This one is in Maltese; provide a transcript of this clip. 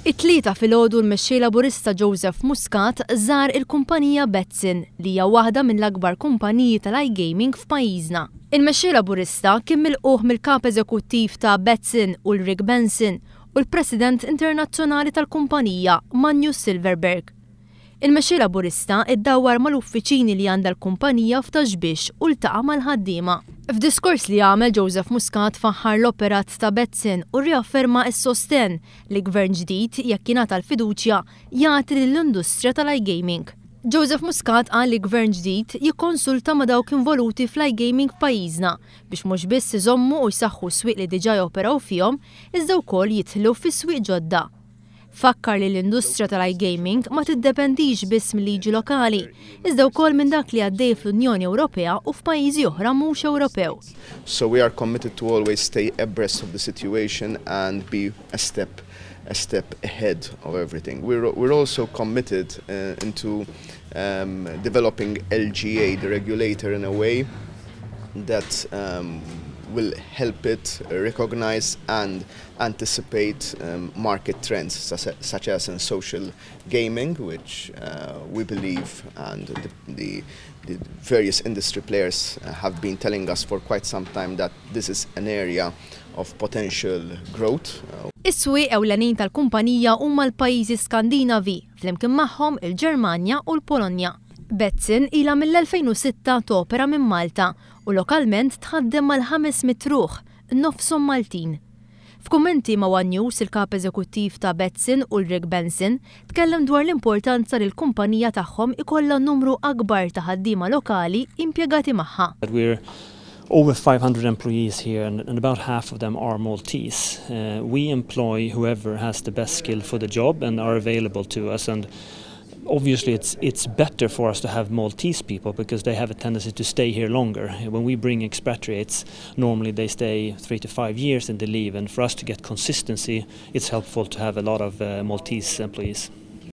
It-tlieta filgħodu l-mexxej Laburista Joseph Muscat żar il-kumpanija Betsin li hija waħda mill-akbar kumpaniji tal-iGaming f'pajjiżna. Il-mexxej Laburista kien milquh mill-kap eżekuttiv ta' Betsin u Rick Benson u l-President Internazzjonali tal-kumpanija Magnus Silverberg. Il-mexxej Laburista iddawwar mal-uffiċini li għandha l-kumpanija f'Taxbix u ltaqa' mal-ħaddiema. F'diskors li għamel Joseph Muscat faħħar l-operat ta' Betsin u riafferma s-sosten li gvern ġdid jekk jingħata l-fiduċja jagħti lill-industrija tal-iGaming. Joseph Muscat qal li gvern ġdid jikkonsulta ma' dawk involuti fl-iGaming f'pajjiżna biex mhux biss iżommu u jsaħħu s-swieq li diġà joperaw fihom iżda wkoll jidħlu fis-swieq ġodda. Fakkar li l-industrija tal-iGaming ma tiddependix biss mill-liġi lokali, iżda wkoll minn dak li għaddej fl-Unjoni Ewropea u f'pajjiżi oħra mhux Ewropew. So we are committed to always stay abreast of the situation and be a step ahead of everything. We're also committed into developing LGA, the regulator, in a way that will help it recognize and anticipate market trends such as in social gaming, which we believe and the various industry players have been telling us for quite some time that this is an area of potential growth. Is-swieq ewlenin tal-kumpanija huma l-pajjiżi Skandinavi, flimkien magħhom il-Ġermanja u l-Polonja. Betsin ilha mill-2006 topera minn Malta u lokalment tħaddem mal-500 ruħ, nofshom Maltin. F'kummenti ma' One News il-kap eżekuttiv ta' Betsin u Rick Benson tkellem dwar l-importanza li l-kumpanija tagħhom ikollha numru akbar ta' ħaddiema lokali impjegati magħha. We're over 500 employees here and about half of them are Maltese. We employ whoever has the best skill for the job and are available to us, and obviously it's better for us to have Maltese people because they have a tendency to stay here longer. When we bring expatriates, normally they stay 3 to 5 years and they leave, and for us to get consistency, it's helpful to have a lot of Maltese employees.